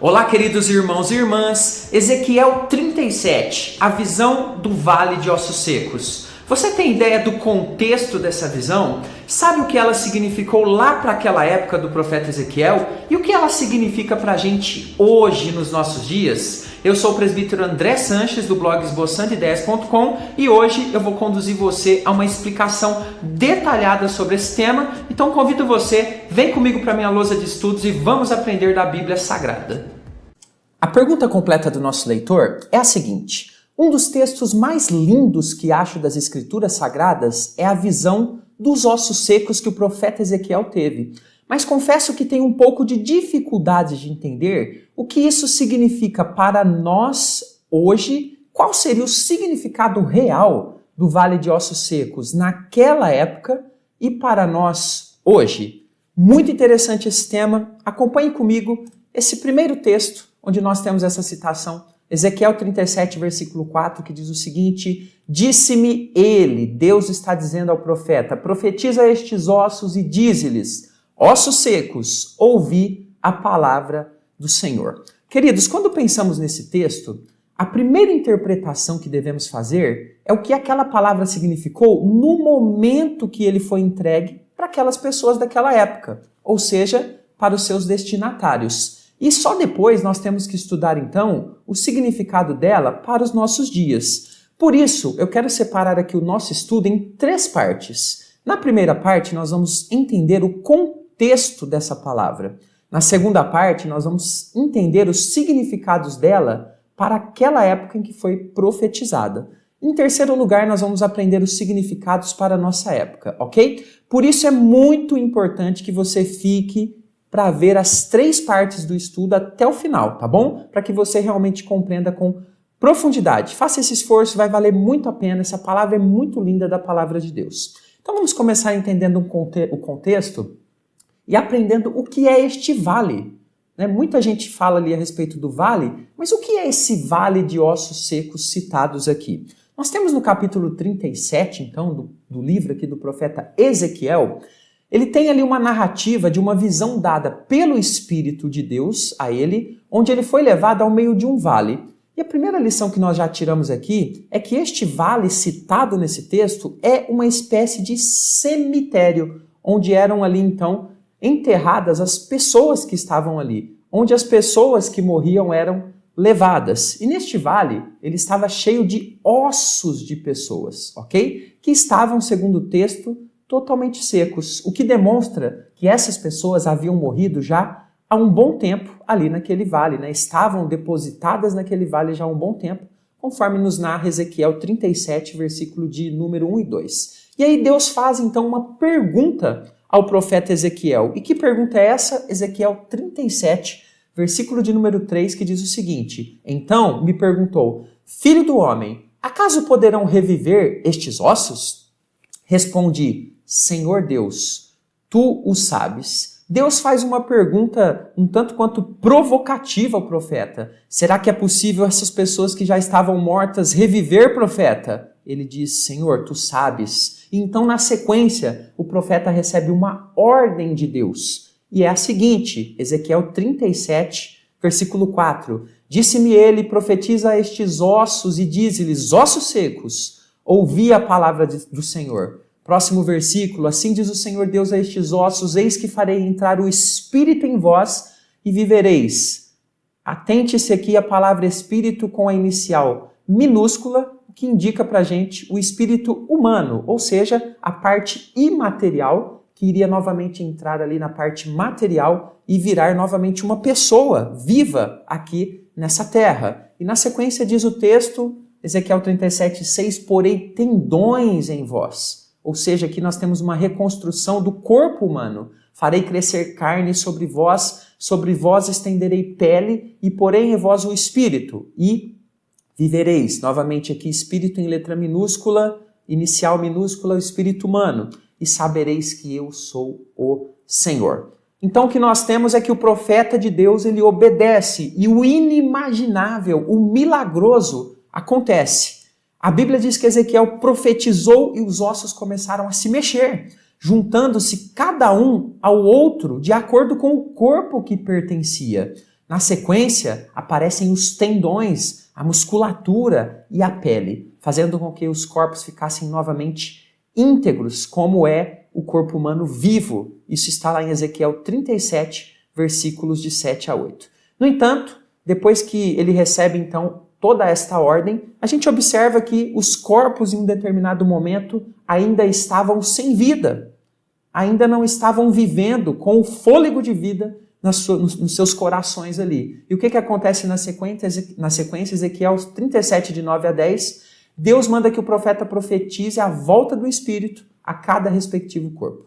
Olá, queridos irmãos e irmãs, Ezequiel 37, a visão do Vale de Ossos Secos. Você tem ideia do contexto dessa visão? Sabe o que ela significou lá para aquela época do profeta Ezequiel? E o que ela significa para a gente hoje, nos nossos dias? Eu sou o presbítero André Sanches, do blog esboçandoideias.com, e hoje eu vou conduzir você a uma explicação detalhada sobre esse tema. Então convido você, vem comigo para minha lousa de estudos e vamos aprender da Bíblia Sagrada. A pergunta completa do nosso leitor é a seguinte: um dos textos mais lindos que acho das Escrituras Sagradas é a visão dos ossos secos que o profeta Ezequiel teve. Mas confesso que tenho um pouco de dificuldade de entender o que isso significa para nós hoje, qual seria o significado real do Vale de Ossos Secos naquela época e para nós hoje. Muito interessante esse tema. Acompanhe comigo esse primeiro texto, onde nós temos essa citação, Ezequiel 37, versículo 4, que diz o seguinte: disse-me ele, Deus está dizendo ao profeta, profetiza estes ossos e dize-lhes, ossos secos, ouvi a palavra do Senhor. Queridos, quando pensamos nesse texto, a primeira interpretação que devemos fazer é o que aquela palavra significou no momento que ele foi entregue para aquelas pessoas daquela época, ou seja, para os seus destinatários. E só depois nós temos que estudar, então, o significado dela para os nossos dias. Por isso, eu quero separar aqui o nosso estudo em três partes. Na primeira parte, nós vamos entender o contexto dessa palavra. Na segunda parte, nós vamos entender os significados dela para aquela época em que foi profetizada. Em terceiro lugar, nós vamos aprender os significados para a nossa época, ok? Por isso é muito importante que você fique para ver as três partes do estudo até o final, tá bom? Para que você realmente compreenda com profundidade. Faça esse esforço, vai valer muito a pena. Essa palavra é muito linda da palavra de Deus. Então vamos começar entendendo o contexto e aprendendo o que é este vale. Muita gente fala ali a respeito do vale, mas o que é esse vale de ossos secos citados aqui? Nós temos no capítulo 37, então, do livro aqui do profeta Ezequiel, ele tem ali uma narrativa de uma visão dada pelo Espírito de Deus a ele, onde ele foi levado ao meio de um vale. E a primeira lição que nós já tiramos aqui é que este vale citado nesse texto é uma espécie de cemitério, onde eram ali então enterradas as pessoas que estavam ali, onde as pessoas que morriam eram levadas. E neste vale, ele estava cheio de ossos de pessoas, ok? Que estavam, segundo o texto, totalmente secos, o que demonstra que essas pessoas haviam morrido já há um bom tempo ali naquele vale, Estavam depositadas naquele vale já há um bom tempo, conforme nos narra Ezequiel 37, versículo de número 1 e 2. E aí Deus faz então uma pergunta ao profeta Ezequiel. E que pergunta é essa? Ezequiel 37, versículo de número 3, que diz o seguinte: então me perguntou, filho do homem, acaso poderão reviver estes ossos? Respondi, Senhor Deus, tu o sabes. Deus faz uma pergunta um tanto quanto provocativa ao profeta. Será que é possível essas pessoas que já estavam mortas reviver, profeta? Ele diz, Senhor, tu sabes. E então, na sequência, o profeta recebe uma ordem de Deus. E é a seguinte, Ezequiel 37, versículo 4. Disse-me ele, profetiza a estes ossos e dize-lhes, ossos secos, ouvi a palavra do Senhor. Próximo versículo, assim diz o Senhor Deus a estes ossos, eis que farei entrar o Espírito em vós e vivereis. Atente-se aqui a palavra Espírito com a inicial minúscula, que indica pra gente o espírito humano, ou seja, a parte imaterial, que iria novamente entrar ali na parte material e virar novamente uma pessoa viva aqui nessa terra. E na sequência diz o texto, Ezequiel 37, 6, porei tendões em vós. Ou seja, aqui nós temos uma reconstrução do corpo humano. Farei crescer carne sobre vós estenderei pele, e porei em vós o espírito, e vivereis. Novamente aqui, espírito em letra minúscula, inicial minúscula, o espírito humano. E sabereis que eu sou o Senhor. Então o que nós temos é que o profeta de Deus, ele obedece, e o inimaginável, o milagroso, acontece. A Bíblia diz que Ezequiel profetizou e os ossos começaram a se mexer, juntando-se cada um ao outro de acordo com o corpo que pertencia. Na sequência, aparecem os tendões, a musculatura e a pele, fazendo com que os corpos ficassem novamente íntegros, como é o corpo humano vivo. Isso está lá em Ezequiel 37, versículos de 7 a 8. No entanto, depois que ele recebe então toda esta ordem, a gente observa que os corpos em um determinado momento ainda estavam sem vida, ainda não estavam vivendo com o fôlego de vida nos seus corações ali. E o que acontece na sequência, Ezequiel 37, de 9 a 10, Deus manda que o profeta profetize a volta do Espírito a cada respectivo corpo.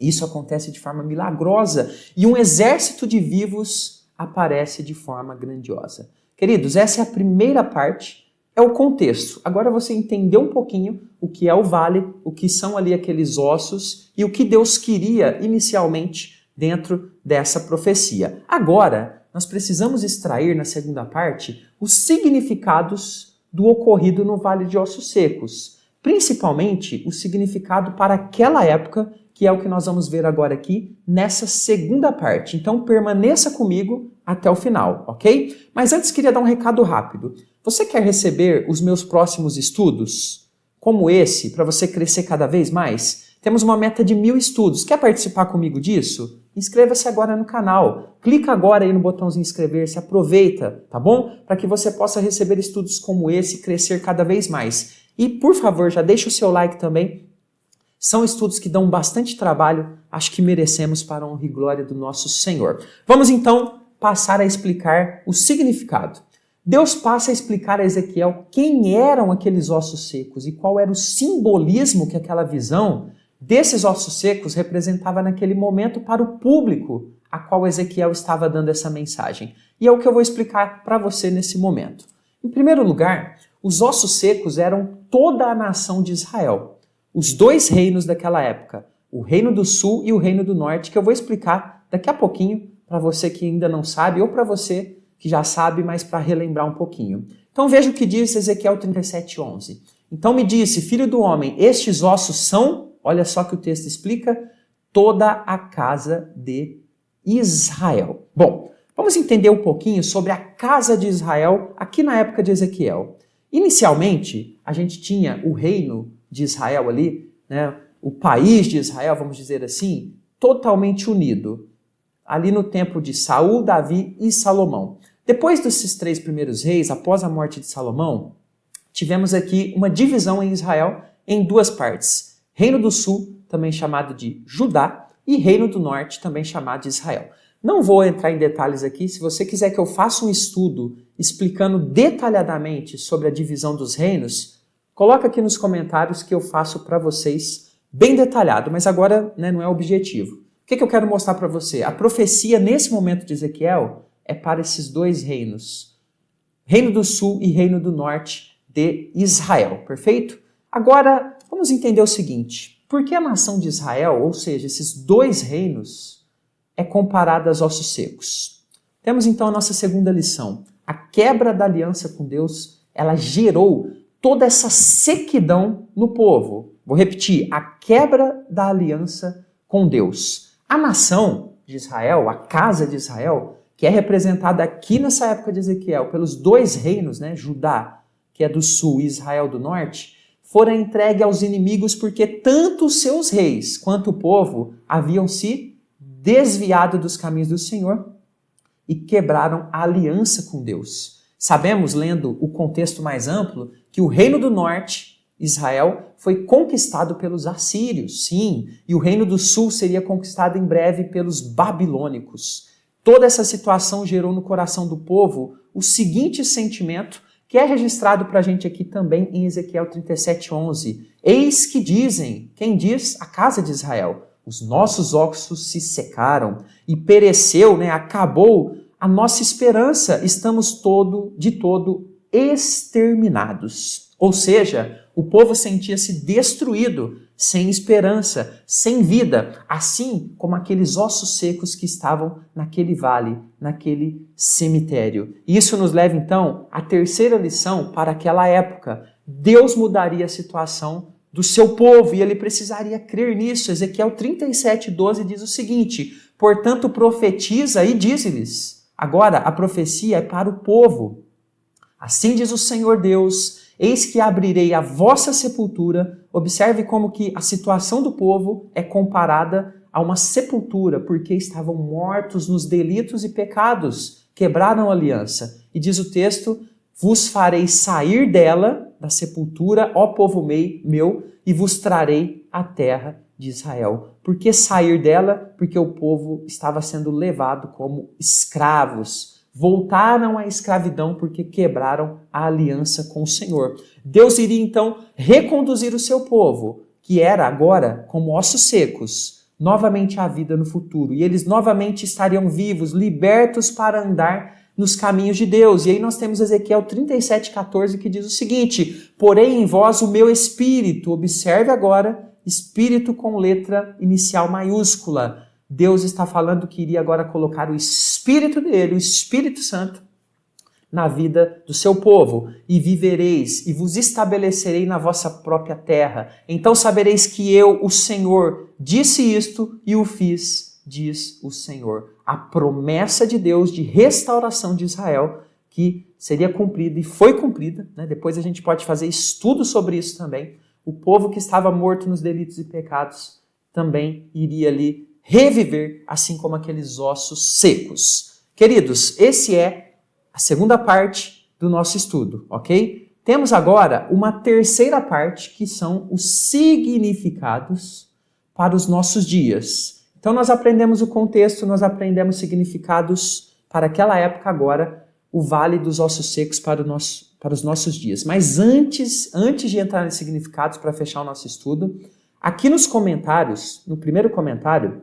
Isso acontece de forma milagrosa e um exército de vivos aparece de forma grandiosa. Queridos, essa é a primeira parte, é o contexto. Agora você entendeu um pouquinho o que é o vale, o que são ali aqueles ossos e o que Deus queria inicialmente dentro dessa profecia. Agora, nós precisamos extrair na segunda parte os significados do ocorrido no Vale de Ossos Secos, principalmente o significado para aquela época, que é o que nós vamos ver agora aqui nessa segunda parte. Então permaneça comigo até o final, ok? Mas antes queria dar um recado rápido. Você quer receber os meus próximos estudos, como esse, para você crescer cada vez mais? Temos uma meta de 1000 estudos. Quer participar comigo disso? Inscreva-se agora no canal. Clica agora aí no botãozinho inscrever-se. Aproveita, tá bom? Para que você possa receber estudos como esse e crescer cada vez mais. E, por favor, já deixa o seu like também. São estudos que dão bastante trabalho. Acho que merecemos para a honra e glória do nosso Senhor. Vamos, então, passar a explicar o significado. Deus passa a explicar a Ezequiel quem eram aqueles ossos secos e qual era o simbolismo que aquela visão desses ossos secos representava naquele momento para o público a qual Ezequiel estava dando essa mensagem. E é o que eu vou explicar para você nesse momento. Em primeiro lugar, os ossos secos eram toda a nação de Israel. Os dois reinos daquela época, o Reino do Sul e o Reino do Norte, que eu vou explicar daqui a pouquinho para você que ainda não sabe ou para você que já sabe, mas para relembrar um pouquinho. Então veja o que diz Ezequiel 37:11. Então me disse, filho do homem, estes ossos são... Olha só que o texto explica, toda a casa de Israel. Bom, vamos entender um pouquinho sobre a casa de Israel aqui na época de Ezequiel. Inicialmente, a gente tinha o reino de Israel ali, né, o país de Israel, vamos dizer assim, totalmente unido. Ali no tempo de Saul, Davi e Salomão. Depois desses 3 primeiros reis, após a morte de Salomão, tivemos aqui uma divisão em Israel em 2 partes. Reino do Sul, também chamado de Judá, e Reino do Norte, também chamado de Israel. Não vou entrar em detalhes aqui. Se você quiser que eu faça um estudo explicando detalhadamente sobre a divisão dos reinos, coloca aqui nos comentários que eu faço para vocês bem detalhado, mas agora, né, não é o objetivo. O que eu quero mostrar para você? A profecia nesse momento de Ezequiel é para esses 2 reinos. Reino do Sul e Reino do Norte de Israel, perfeito? Agora, vamos entender o seguinte, por que a nação de Israel, ou seja, esses 2 reinos, é comparada aos ossos secos? Temos então a nossa segunda lição. A quebra da aliança com Deus, ela gerou toda essa sequidão no povo. Vou repetir, a quebra da aliança com Deus. A nação de Israel, a casa de Israel, que é representada aqui nessa época de Ezequiel pelos 2 reinos, né, Judá, que é do sul, e Israel do norte, foram entregues aos inimigos porque tanto os seus reis quanto o povo haviam se desviado dos caminhos do Senhor e quebraram a aliança com Deus. Sabemos, lendo o contexto mais amplo, que o Reino do Norte, Israel, foi conquistado pelos assírios, sim, e o Reino do Sul seria conquistado em breve pelos babilônicos. Toda essa situação gerou no coração do povo o seguinte sentimento, que é registrado para a gente aqui também em Ezequiel 37:11. Eis que dizem, quem diz? A casa de Israel. Os nossos ossos se secaram e pereceu, né, acabou a nossa esperança. Estamos de todo exterminados. Ou seja, o povo sentia-se destruído, sem esperança, sem vida, assim como aqueles ossos secos que estavam naquele vale, naquele cemitério. Isso nos leva então à terceira lição para aquela época. Deus mudaria a situação do seu povo e ele precisaria crer nisso. Ezequiel 37:12 diz o seguinte: portanto profetiza e dize-lhes, Agora, a profecia é para o povo. Assim diz o Senhor Deus, eis que abrirei a vossa sepultura. Observe como que a situação do povo é comparada a uma sepultura, porque estavam mortos nos delitos e pecados, quebraram a aliança. E diz o texto, vos farei sair dela, da sepultura, ó povo meu, e vos trarei a terra de Israel. Por que sair dela? Porque o povo estava sendo levado como escravos. Voltaram à escravidão porque quebraram a aliança com o Senhor. Deus iria então reconduzir o seu povo, que era agora como ossos secos, novamente à vida no futuro. E eles novamente estariam vivos, libertos para andar nos caminhos de Deus. E aí nós temos Ezequiel 37:14 que diz o seguinte, porém em vós o meu espírito, observe agora, espírito com letra inicial maiúscula. Deus está falando que iria agora colocar o Espírito dele, o Espírito Santo, na vida do seu povo. E vivereis, e vos estabelecerei na vossa própria terra. Então sabereis que eu, o Senhor, disse isto e o fiz, diz o Senhor. A promessa de Deus de restauração de Israel, que seria cumprida e foi cumprida, né? Depois a gente pode fazer estudo sobre isso também. O povo que estava morto nos delitos e pecados também iria ali reviver, assim como aqueles ossos secos. Queridos, esse é a segunda parte do nosso estudo, ok? Temos agora uma terceira parte, que são os significados para os nossos dias. Então nós aprendemos o contexto, nós aprendemos significados para aquela época, agora o Vale dos Ossos Secos para os nossos dias. Mas antes de entrar nos significados, para fechar o nosso estudo, aqui nos comentários, no primeiro comentário,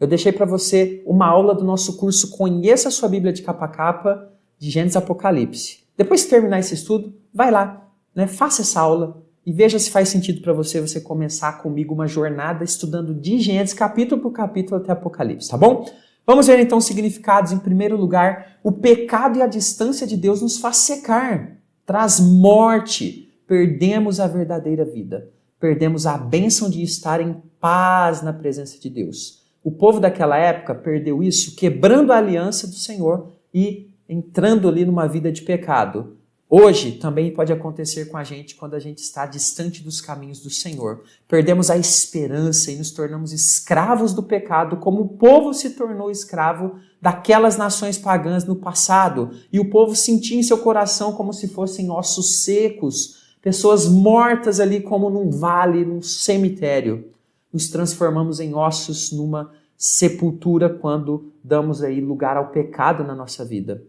eu deixei para você uma aula do nosso curso Conheça a Sua Bíblia de Capa a Capa, de Gênesis e Apocalipse. Depois que terminar esse estudo, vai lá, né? Faça essa aula e veja se faz sentido para você começar comigo uma jornada estudando de Gênesis, capítulo por capítulo até Apocalipse, tá bom? Vamos ver então os significados. Em primeiro lugar, o pecado e a distância de Deus nos faz secar, traz morte, perdemos a verdadeira vida, perdemos a bênção de estar em paz na presença de Deus. O povo daquela época perdeu isso, quebrando a aliança do Senhor e entrando ali numa vida de pecado. Hoje também pode acontecer com a gente quando a gente está distante dos caminhos do Senhor. Perdemos a esperança e nos tornamos escravos do pecado, como o povo se tornou escravo daquelas nações pagãs no passado. E o povo sentia em seu coração como se fossem ossos secos, pessoas mortas ali como num vale, num cemitério. Nos transformamos em ossos numa sepultura quando damos aí lugar ao pecado na nossa vida.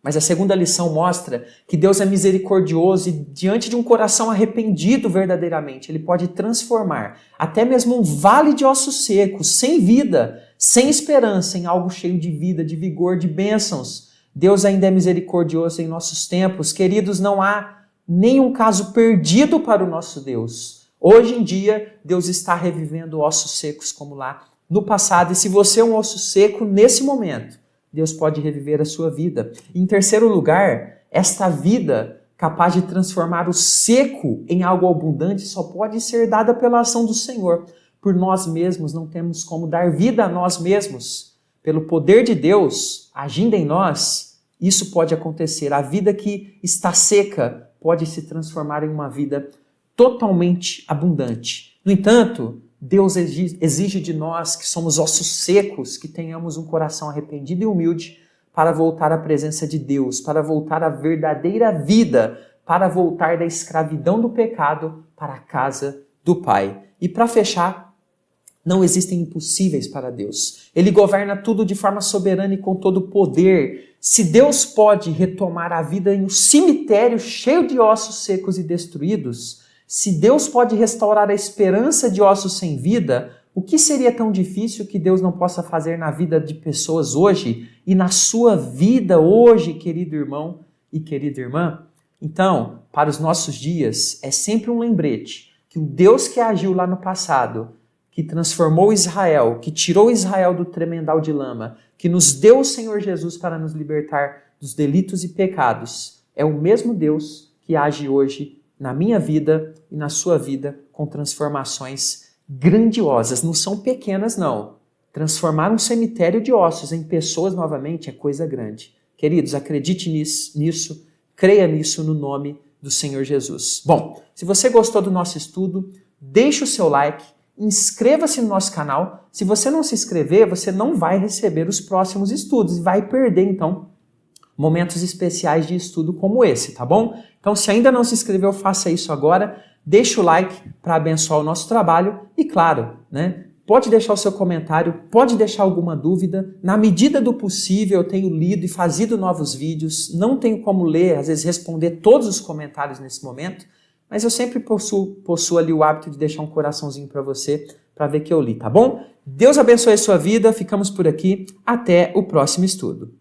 Mas a segunda lição mostra que Deus é misericordioso e diante de um coração arrependido verdadeiramente, Ele pode transformar até mesmo um vale de ossos secos, sem vida, sem esperança, em algo cheio de vida, de vigor, de bênçãos. Deus ainda é misericordioso em nossos tempos. Queridos, não há nenhum caso perdido para o nosso Deus. Hoje em dia, Deus está revivendo ossos secos como lá no passado. E se você é um osso seco, nesse momento, Deus pode reviver a sua vida. Em terceiro lugar, esta vida capaz de transformar o seco em algo abundante só pode ser dada pela ação do Senhor. Por nós mesmos não temos como dar vida a nós mesmos. Pelo poder de Deus agindo em nós, isso pode acontecer. A vida que está seca pode se transformar em uma vida totalmente abundante. No entanto, Deus exige de nós, que somos ossos secos, que tenhamos um coração arrependido e humilde para voltar à presença de Deus, para voltar à verdadeira vida, para voltar da escravidão do pecado para a casa do Pai. E para fechar, não existem impossíveis para Deus. Ele governa tudo de forma soberana e com todo o poder. Se Deus pode retomar a vida em um cemitério cheio de ossos secos e destruídos, se Deus pode restaurar a esperança de ossos sem vida, o que seria tão difícil que Deus não possa fazer na vida de pessoas hoje e na sua vida hoje, querido irmão e querida irmã? Então, para os nossos dias, é sempre um lembrete que o Deus que agiu lá no passado, que transformou Israel, que tirou Israel do tremendal de lama, que nos deu o Senhor Jesus para nos libertar dos delitos e pecados, é o mesmo Deus que age hoje na minha vida e na sua vida com transformações grandiosas. Não são pequenas, não. Transformar um cemitério de ossos em pessoas novamente é coisa grande. Queridos, acredite nisso, creia nisso no nome do Senhor Jesus. Bom, se você gostou do nosso estudo, deixe o seu like, inscreva-se no nosso canal. Se você não se inscrever, você não vai receber os próximos estudos e vai perder, então, momentos especiais de estudo como esse, tá bom? Então, se ainda não se inscreveu, faça isso agora. Deixe o like para abençoar o nosso trabalho e, claro, né? Pode deixar o seu comentário, pode deixar alguma dúvida. Na medida do possível, eu tenho lido e fazido novos vídeos. Não tenho como ler, às vezes responder todos os comentários nesse momento, mas eu sempre possuo ali o hábito de deixar um coraçãozinho para você, para ver que eu li, tá bom? Deus abençoe a sua vida, ficamos por aqui. Até o próximo estudo.